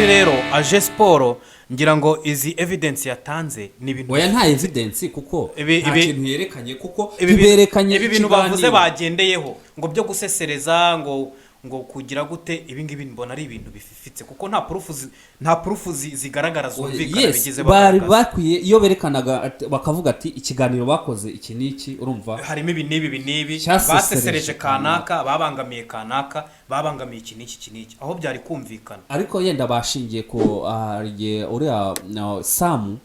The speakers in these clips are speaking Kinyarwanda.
by'ukuri rero aje siporo ngira ngo izi evidence yatanze ni ibintu oya nta evidence kuko nta kintu yerekanye kuko berekanye ibi bintu bavuze bagendeyeho ngo byo gusesereza ngo kugira gute ibi ngibi mbona ari ibintu bififitse kuko nta proof zigaragara zumvikana bigeze bari bakwiye iyo berekanaga bakavuga ati ikiganiro bakoze iki niki urumva harimo ibi nibi basesereje kanaka babangamiye kanaka babangamiye iki niki aho byari kumvikana ariko yenda bashingiye ko uriya Sam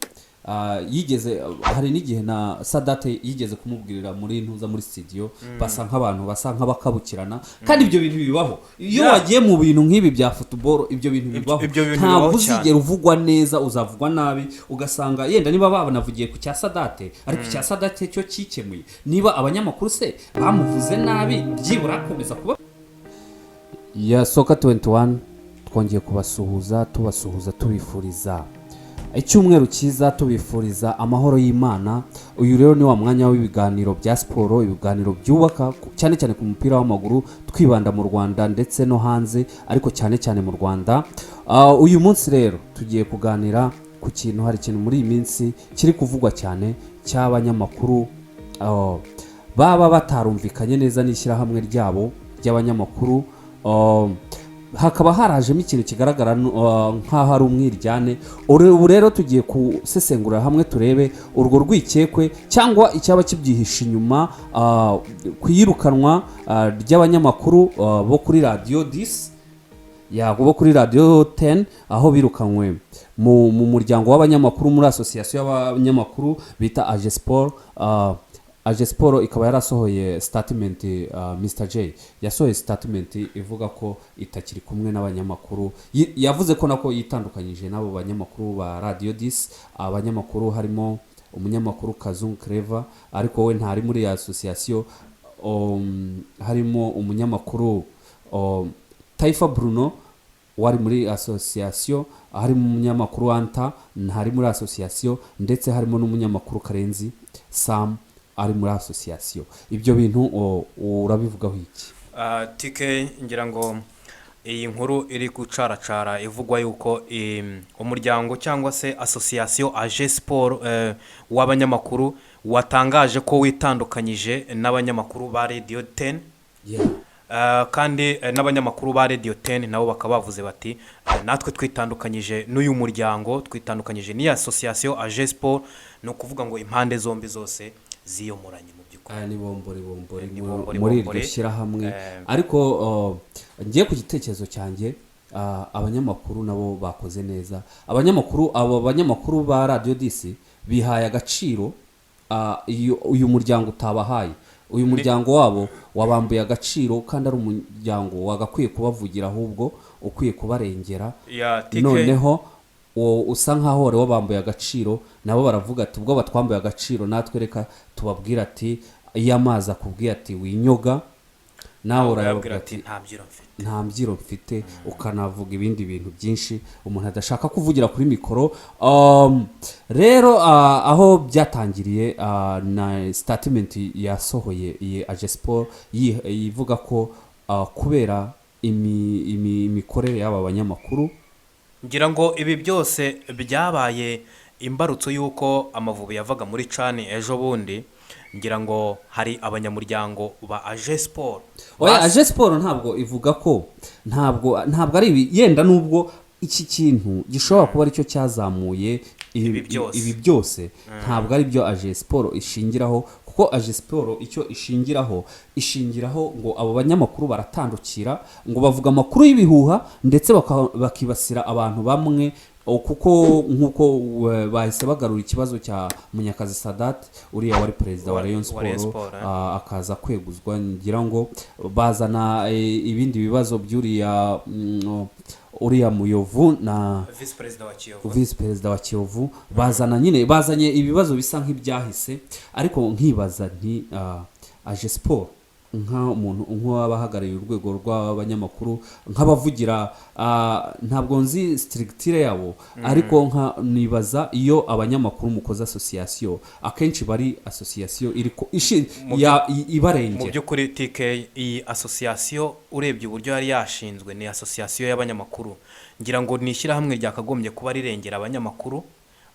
yigeze hari n'igihe na Sadate yigeze kumubwirira muri ntuza muri studio basa nk'abantu basa nk'abakabukirana kandi ibyo bintu bibaho iyo wagiye mu bintu nk'ibi bya football ibyo bintu bibaho ntabwo uzigera uvugwa neza uzavugwa nabi ugasanga yenda niba babanavugiye ku cya Sadate ariko cya Sadate cyo kikemuye niba abanyamakuru se bamuvuze nabi byibura akomeza kuba ya Soka 21 twongeye kubasuhuza tubifuriza icyumweru cyiza tubifuriza amahoro y'Imana. Uyu rero ni wa mwanya w'ibiganiro bya siporo, ibiganiro byubaka cyane cyane ku mupira w'amaguru twibanda mu Rwanda ndetse no hanze ariko cyane cyane mu Rwanda. Uyu munsi rero tugiye kuganira ku kintu, hari ikintu muri iyi minsi kiri kuvugwa cyane cy'abanyamakuru baba batarumvikanye neza n'ishyirahamwe ryabo ry'abanyamakuru. Hakaba harajemo ikintu kigaragara nk'aho ari umwiryane. Ubu rero tugiye kusesengura hamwe turebe urwo rwikekwe cyangwa icyaba kibyihisha inyuma ku yirukanwa ry'abanyamakuru bo kuri Radio 10 bo kuri Radio 10 aho birukanwe mu muryango w'abanyamakuru muri association y'abanyamakuru bita AG Sport. AG Sport ikaba yarasohoye statement, Mr J yasohoye statement ivuga ko itakiri kumwe n'abanyamakuru. Yavuze ko nako yitandukanyije nabo banyamakuru ba Radio 10. Abanyamakuru harimo umunyamakuru Kazungu Clever ariko we ntari muri ya association. Harimo umunyamakuru Taifa Bruno wari muri association, harimo umunyamakuru Anta ntari muri association, ndetse harimo n'umunyamakuru Karenzi Sam ari muri association. Ibyo bintu urabivugaho iki? Tike ngira ngo iyi nkuru iri gucaracara ivugwa yuko umuryango cyangwa se association AG Sport w'abanyamakuru watangaje ko witandukanyije n'abanyamakuru ba Radio 10. Kandi n'abanyamakuru ba Radio 10 nabo bakaba bavuze bati natwe twitandukanyije n'uyu muryango, twitandukanyije n'iyi association AG Sport. No kuvuga ngo impande zombi zose ziyomoranye mu by'ukuri ni bombori muri iryo shyirahamwe. Ariko ngiye ku gitekerezo cyanjye, abanyamakuru nabo bakoze neza. Abo banyamakuru ba Radio 10 bihaye agaciro uyu muryango utabahaye. Uyu muryango wabo wabambuye agaciro kandi ari umuryango wagakwiye kubavugira, ahubwo ukwiye kubarengera. Noneho usa nkaho wari wabambuye agaciro, nabo baravuga ati ubwo batwambuye agaciro natwe reka tubabwira ati iyo amazi akubwiye ati winyoga nawe urababwira ati nta mbyiro mfite, ukanavuga ibindi bintu byinshi umuntu adashaka kuvugira kuri mikoro. Rero aho byatangiriye na statement yasohoye iyi AG Sport yivuga ko kubera imikorere y'aba banyamakuru, ngira ngo ibi byose byabaye imbarutso y'uko Amavubi yavaga muri CHAN ejo bundi. Ngira ngo hari abanyamuryango ba AG Sport. Oya, AG Sport ntabwo ivuga ko ntabwo ari yenda nubwo iki kintu gishobora kuba aricyo cyazamuye ibi byose, ntabwo ari byo AG Sport ishingiraho, kuko AG Sport icyo ishingiraho ngo abo banyamakuru baratandukira ngo bavuga amakuru y'ibihuha ndetse bakibasira abantu bamwe, kuko nkuko bahise bagarura ikibazo cya Munyakazi Sadat uriya wari perezida wa Rayon Sport akaza kweguzwa. Ngira ngo bazana ibindi bibazo by'uriya uriya Muyovu na vice perezida wa Kiyovu, bazanye ibibazo bisa nk'ibyahise. Ariko nkibaza nti AG Sport nk'umuntu nk'abahagarariye urwego rw'abanyamakuru nk'abavugira ntabwo nzi sitirigitire yabo ariko nibaza iyo abanyamakuru mukoze asosiyasiyo akenshi bari asosiyasiyo ibarengera. mu by'ukuri TK iyi asosiyasiyo urebye uburyo yari yashinzwe ni asosiyasiyo y'abanyamakuru, ngira ngo ni ishyirahamwe ryakagombye kuba rirengera abanyamakuru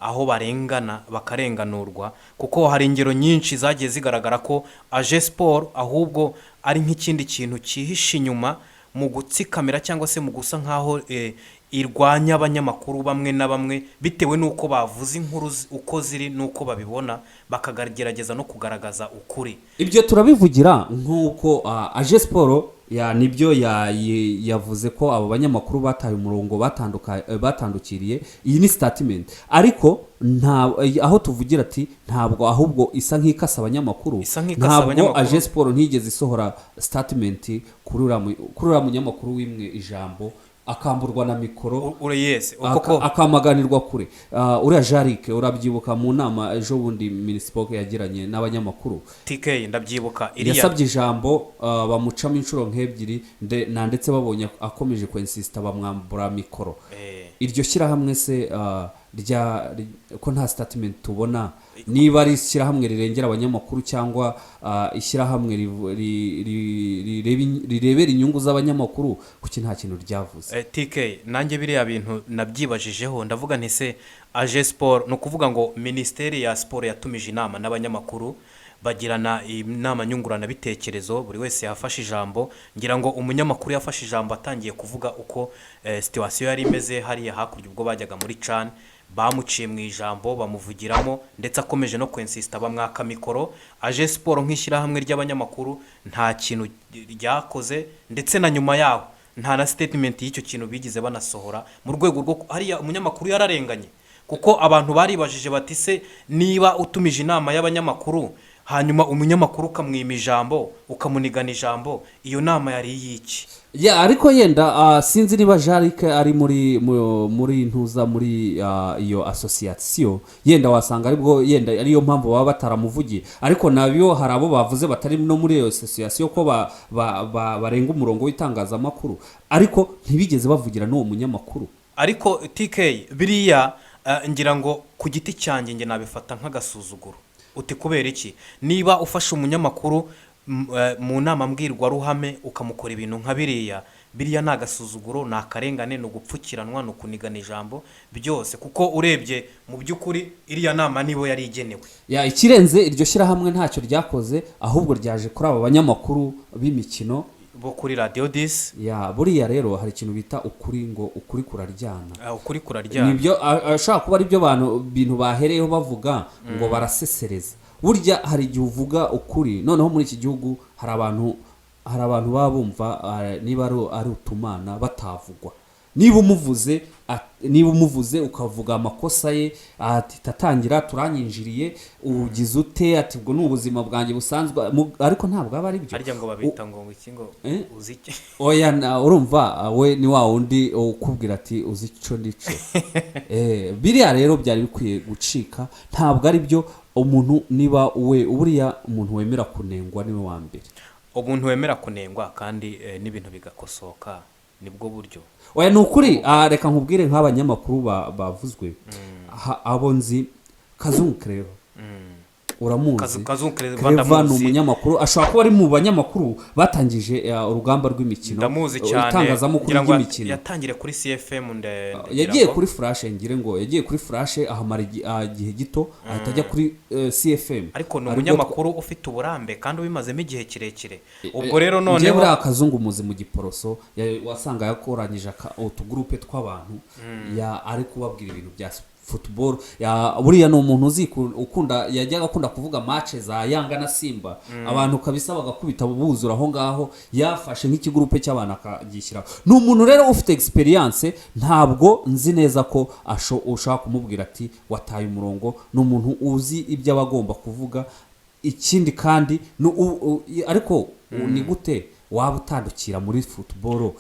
aho barengana bakarenganurwa, kuko hari ingero nyinshi zagiye zigaragara ko aje siporo ahubwo ari nk'ikindi kintu cyihishe inyuma mu gutsikamira cyangwa se mu gusa nk'aho irwanya abanyamakuru bamwe na bamwe bitewe n'uko bavuze inkuru uko ziri n'uko babibona, bakagerageza no kugaragaza ukuri. Ibyo turabivugira nk'uko aje siporo nibyo yavuze ko abo banyamakuru bataye umurongo batandukiriye. Iyi ni statement ariko aho tuvugira ati ntabwo ahubwo isa nk'ikasa abanyamakuru, ntabwo aje siporo ntigeze isohora statement kuri uriya munyamakuru w'imwe ijambo akamburwa na mikoro akamaganirwa kure. Uriya Jarike urabyibuka mu nama ejo bundi Minispoke yagiranye n'abanyamakuru, TK ndabyibuka yasabye ijambo bamucamo inshuro nk'ebyiri ndetse babonye akomeje kwensista bamwambura mikoro. Iryo shyirahamwe se ko nta statement tubona, niba ari ishyirahamwe rirengera abanyamakuru cyangwa ishyirahamwe rirebera inyungu z'abanyamakuru, kuki nta kintu ryavuze? TK nanjye biriya bintu nabyibajijeho ndavuga nti se aje siporo ni ukuvuga ngo minisiteri ya siporo yatumije inama n'abanyamakuru bagirana inama nyunguranabitekerezo, buri wese yafashe ijambo. Ngira ngo umunyamakuru yafashe ijambo atangiye kuvuga uko situwasiyo yari imeze hariya hakurya ubwo bajyaga muri CHAN, bamuciye mu ijambo bamuvugiramo ndetse akomeje no kwensista bamwaka mikoro. aje siporo nk'ishyirahamwe ry'abanyamakuru nta kintu ryakoze, ndetse na nyuma yaho nta na statement y'icyo kintu bigize banasohora, mu rwego rwo hariya umunyamakuru yararenganye, kuko abantu baribajije bati se niba utumije inama y'abanyamakuru hanyuma umunyamakuru ukamwima ijambo ukamunigana ijambo, iyo nama yari y'iki? Ariko yenda sinzi niba Jarike ari muri ntuza muri iyo association, yenda wasanga aribwo yenda ariyo mpamvu baba bataramuvugiye, ariko nabyo hari abo bavuze batari no muri iyo association ko barenga umurongo w'itangazamakuru, ariko ntibigeze bavugira n'uwo munyamakuru. Ariko TK biriya ngira ngo ku giti cyanjye nge nabifata nk'agasuzuguro. Uti kubera iki? Niba ufashe umunyamakuru mu nama mbwirwaruhame ukamukora ibintu nka biriya ni agasuzuguro, ni akarengane, ni ugupfukiranwa, ni ukunigana ijambo byose, kuko urebye mu by'ukuri iriya nama nibo yari igenewe. Ikirenze iryo shyirahamwe ntacyo ryakoze, ahubwo ryaje kuri aba banyamakuru b'imikino bo kuri Radio 10. Buriya rero hari ikintu bita ukuri, ngo ukuri kuraryana. Ukuri kuraryana nibyo ashaka kuba ari byo bintu bahereyeho bavuga ngo barasesereza. Burya hari igihe uvuga ukuri, noneho muri iki gihugu hari abantu baba bumva niba ari utumana batavugwa. Niba umuvuze ukavuga amakosa ye, tatangira turanyinjiriye ugize ute, ati ubwo ni ubuzima bwanjye busanzwe, ariko ntabwo aba ari byo. Arya ngo babita ngo iki ngo uziki. Urumva we ni wa wundi ukubwira ati uzi icyo ndice. Biriya rero byari bikwiye gucika, ntabwo ari byo. Umuntu niba buriya umuntu wemera kunengwa niwe wa mbere. Umuntu wemera kunengwa kandi n'ibintu bigakosoka nibwo buryo. Ni ukuri. Reka nkubwire nk'abanyamakuru bavuzwe, abo nzi Kazungu Claver, uramuzi? Claver ni umunyamakuru, ashobora kuba ari mu banyamakuru batangije urugamba rw'imikino, ndamuzi cyane, itangazamakuru ry'imikino. Yatangire kuri CFM yagiye kuri Flash, ngire ngo yagiye kuri Flash ahamara igihe gito ahita ajya kuri CFM. Ariko ni umunyamakuru ufite uburambe kandi ubimazemo igihe kirekire. Ubwo rero noneho njye buriya Kazungu muzi mu Giporoso, wasanga yakoranyije utugroupe tw'abantu ari kubabwira ibintu bya football. Buriya ni umuntu yajyaga akunda kuvuga match za Yanga na Simba, abantu kabisa bagakubita buzura aho ngaho, yafashe nk'ikigurupe cy'abantu akagishyira. Ni umuntu rero ufite experience, ntabwo nzi neza ko ushaka kumubwira ati wataye umurongo. Ni umuntu uzi ibyo abagomba kuvuga. Ikindi kandi ariko ni gute waba utandukira muri football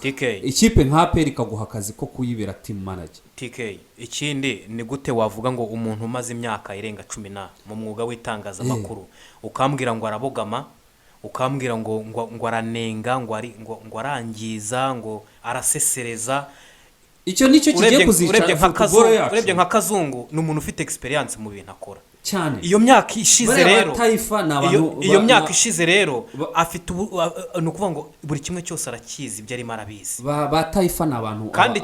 ikipe nka APR ikaguha akazi ko kuyibera team manager? TK ikindi ni gute wavuga ngo umuntu umaze imyaka irenga 10 mu mwuga w'itangazamakuru ukambwira ngo arabogama, ukambwira ngo aranenga ngo arangiza ngo arasesereza. icyo nicyo kigiye kuzica football yacu. Urebye nka Kazungu ni umuntu ufite experience mu bintu akora cyane. iyo myaka ishize rero iyo myaka ishize rero afite ni ukuvuga ngo buri kimwe cyose arakizi ibyo arimo arabizi. ba Taifa ni abantu kandi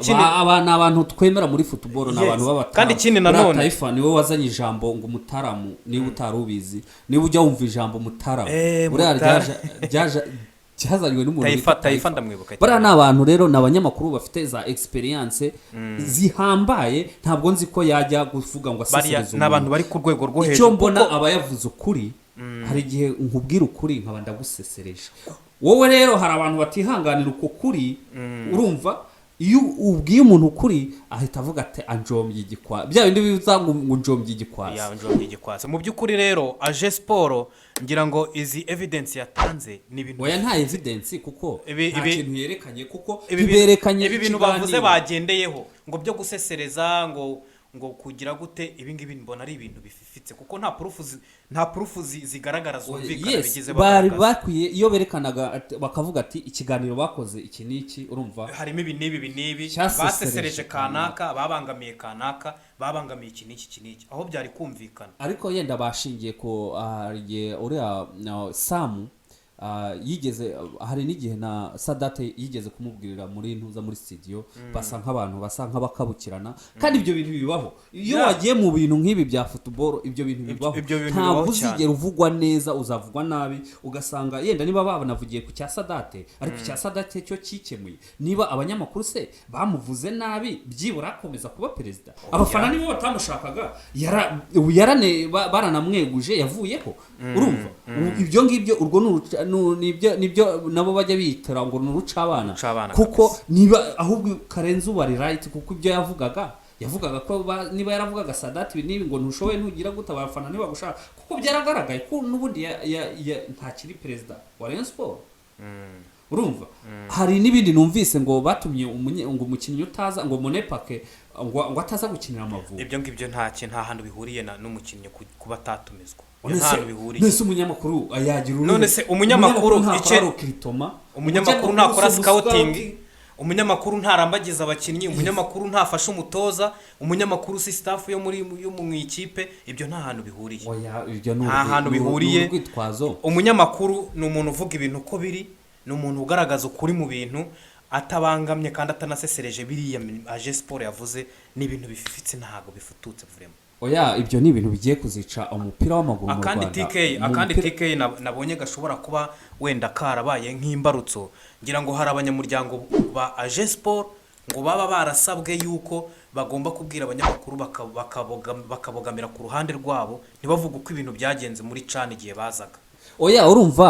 abantu twemera muri football ni abantu b'abatara. kandi ikindi nanone Taifa niwe wazanye ijambo ngo umutaramu niba utarubizi niba ujya wumva ijambo mutaramu buriya cyazanywe n'umuntu Taifa ndamwibuka. bariya ni abantu rero ni abanyamakuru bafite za experience zihambaye. ntabwo nzi ko yajya kuvuga ngo asesereze ni abantu bari ku rwego rwo hejuru. icyo mbona aba yavuze ukuri. hari igihe nkubwira ukuri nkaba ndagusesereje. wowe rero hari abantu batihanganira uko kuri. urumva iyo ubwiye umuntu ukuri ahita avuga ati anjombye igikwa bya bindi bivuga ngo njombye igikwasi. Njombye igikwasi mu by'ukuri rero aje siporo ngira ngo izi evidence yatanze ni ibintu. oya nta evidence kuko nta kintu yerekanye kuko biberekanye ibi bintu bavuze bagendeyeho ngo byo gusesereza ngo kugira gute ibi ngibi mbona ari ibintu bififitse kuko nta proof zigaragara zumvikana bigize bari bakwiye iyo berekanaga bakavuga ati ikiganiro bakoze iki niki urumva harimo ibi n'ibi basesereje kanaka babangamiye kanaka babangamiye iki niki aho byari kumvikana. ariko yenda bashingiye ko uriya Samu yigeze hari n'igihe na Sadate yigeze kumubwirira muri ntuza muri studio basa nk'abakabukirana kandi ibyo bintu bibaho iyo wagiye mu bintu nk'ibi bya football ibyo bintu bibaho ntabwo uzigera uvugwa neza uzavugwa nabi ugasanga yenda niba babanavugiye ku cya Sadate ariko cya Sadate cyo kikemuye niba abanyamakuru se bamuvuze nabi byibura akomeza kuba perezida abafana nibo batamushakaga baranamweguje yavuyeho urumva ibyo ngibyo urwo nibyo nabo bajya bitera ngo nurucabana kuko niba ahubwo karenze ubari right kuko ibyo yavugaga ko niba yaravugaga Sadati nibi ngo ntushoboye ntugira gute abafana niba gushaka kuko byaragaragaye ko nubundi nta kiri perezida wa Rayon Sport. urumva hari n'ibindi numvise ngo batumye ngo umukinnyi utaza ngo Monepake ngo ataza gukinira Amavubi. ibyo ngibyo nta hantu bihuriye n'umukinnyi kuba atatumizwa. nese umunyamakuru ayagira none se umunyamakuru ntakora scouting, umunyamakuru ntarambagiza abakinnyi, umunyamakuru ntafasha umutoza, umunyamakuru si staff yo mu ikipe. ibyo nta hantu bihuriye. nta hantu bihuriye. umunyamakuru ni umuntu uvuga ibintu uko biri, ni umuntu ugaragaza ukuri mu bintu atabangamye kandi atanasesereje. biriya aje siporo yavuze ni ibintu bififitse ntago bifututse vraiment. oya ibyo ni ibintu bigiye kuzica umupira w'amaguru mu Rwanda. akandi TK nabonye gashobora kuba wenda karabaye nk'imbarutso. ngira ngo hari abanyamuryango ba aje siporo ngo baba barasabwe yuko bagomba kubwira abanyamakuru bakabogamira ku ruhande rwabo ntibavuga uko ibintu byagenze muri cana igihe bazaga. oya urumva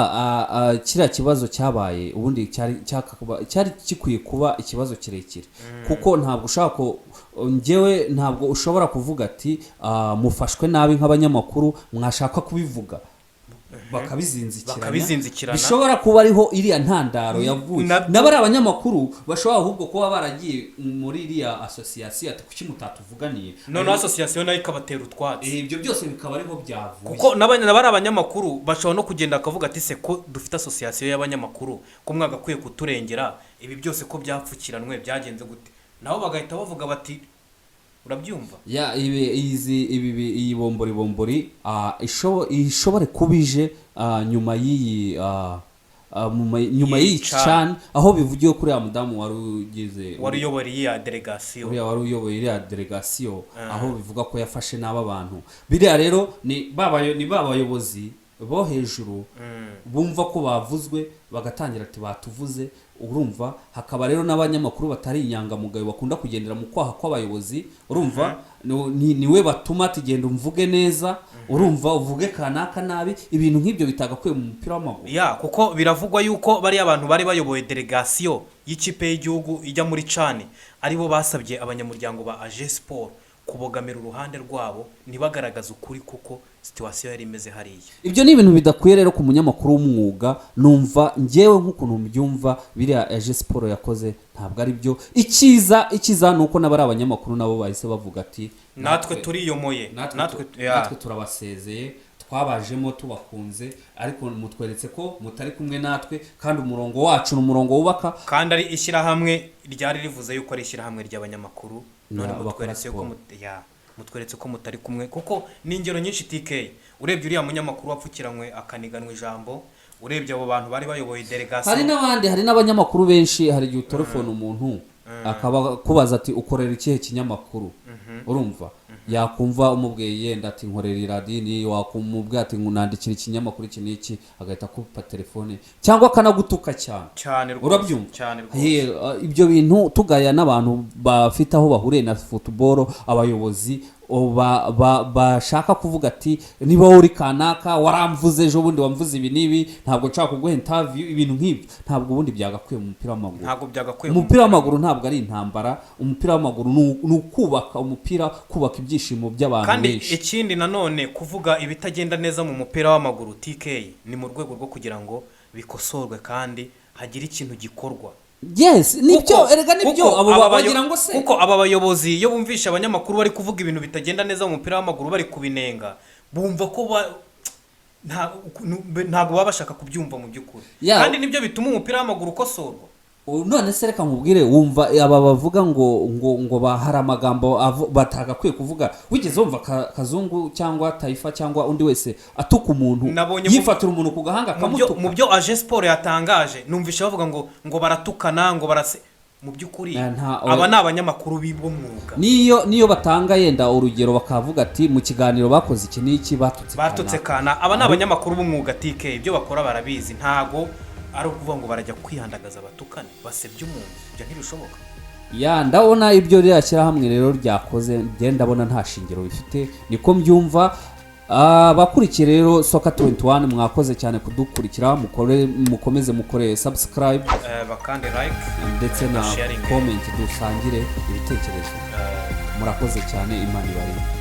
kiriya kibazo cyabaye ubundi cyari gikwiye kuba ikibazo kirekire kuko ntabwo ushaka njyewe ntabwo ushobora kuvuga ati mufashwe nabi nk'abanyamakuru mwashaka kubivuga bakabizinzikirana bishobora kuba ariho iriya ntandaro yavuye n'abari abanyamakuru bashobora ahubwo kuba baragiye muri iriya association ati kuki mutatuvuganiye none association nayo ikabatera utwatsi. ibyo byose bikaba ariho byavuye kuko n'abari abanyamakuru bashobora no kugenda akavuga ati se ko dufite association y'abanyamakuru ko mwagakwiye kuturengera ibi byose ko byapfukiranwe byagenze gute, nabo bagahita bavuga bati urabyumva ya iyi bombori ishobore kubije nyuma y'iyi cyane aho bivugiye kuri ya mudamu wari uyoboye iriya delegation aho bivuga ko yafashe n'aba bantu. biriya rero ni babayobozi bo hejuru bumva ko bavuzwe bagatangira ati batuvuze. urumva hakaba rero n'abanyamakuru batari inyangamugayo bakunda kugendera mu kwaha kw'abayobozi. urumva niwe batuma tugenda umvuge neza, urumva uvuge kanaka nabi. ibintu nk'ibyo bitagakwiye mu mupira w'amaguru kuko biravugwa yuko bari abantu bari bayoboye delegation y'ikipe y'igihugu ijya muri cane aribo basabye abanyamuryango ba aje siporo kubogamira uruhande rwabo ntibagaragaza ukuri kuko situation yari imeze hariya. ibyo ni ibintu bidakwiye rero ku munyamakuru w'umwuga. numva njyewe nk'ukuntu mbyumva biriya aje siporo yakoze ntabwo ari byo. ikiza ni uko n'abari abanyamakuru nabo bahise bavuga ati natwe turiyomoye, natwe turabasezeye twabajemo tubakunze ariko mutweretse ko mutari kumwe natwe kandi umurongo wacu ni umurongo wubaka kandi ari ishyirahamwe ryari rivuze yuko ari ishyirahamwe ry'abanyamakuru none bakora mutweretse ko mutari kumwe kuko ni ingero nyinshi TK urebye uriya munyamakuru wapfukiranywe akaniganwa ijambo urebye abo bantu bari bayoboye delegation hari n'abanyamakuru benshi hari igihe utelefone umuntu akaba kubaza ati ukorera ikihe kinyamakuru urumva yakumva umubwiye yenda ati nkorera iradini wakumubwiye ati nandikira ikinyamakuru iki n'iki agahita akupa telefone cyangwa akanagutuka cyane urabyumva cyane rwose ibyo bintu tugaya n'abantu bafite aho bahuriye na football abayobozi bashaka kuvuga ati niba uri kanaka waramvuze ejo bundi wamvuze ibi n'ibi ntabwo nshaka kuguha interview ibintu nk'ibyo ntabwo ubundi byagakwiye mu mupira w'amaguru ntabwo byagakwiye umupira w'amaguru ntabwo ari intambara umupira w'amaguru ni ukubaka umupira kubaka ibyishimo by'abantu benshi kandi ikindi nanone kuvuga ibitagenda neza mu mupira w'amaguru TK ni mu rwego rwo kugira ngo bikosorwe kandi hagire ikintu gikorwa yes nibyo erega nibyo abo bagira ngo se kuko aba bayobozi iyo bumvisha abanyamakuru bari kuvuga ibintu bitagenda neza mu mupira w'amaguru bari kubinenga bumva ko ntabwo baba bashaka kubyumva mu by'ukuri kandi nibyo bituma umupira w'amaguru ukosorwa none se reka nkubwire wumva aba bavuga ngo bahara amagambo batagakwiye kuvuga wigeze wumva Kazungu cyangwa Taifa cyangwa undi wese atuka umuntu yifatira umuntu ku gahanga akamutuka mu byo Aje Sport yatangaje numvisha bavuga ngo baratukana ngo barase mu by'ukuri aba ni abanyamakuru b'umwuga niyo batanga yenda urugero bakavuga ati mu kiganiro bakoze iki n'iki batutse kana aba ni abanyamakuru b'umwuga TK ibyo bakora barabizi ntago ari ukuvuga ngo barajya kwihandagaza abatukane basebye umuntu ibyo ntibishoboka ndabona ibyo ryashyira hamwe rero ryakoze ndabona nta shingiro bifite niko mbyumva abakurikiye rero Soka 21 mwakoze cyane kudukurikira mukomeze mukore subscribe bakande like ndetse na comment dusangire ibitekerezo murakoze cyane Imana ibarinde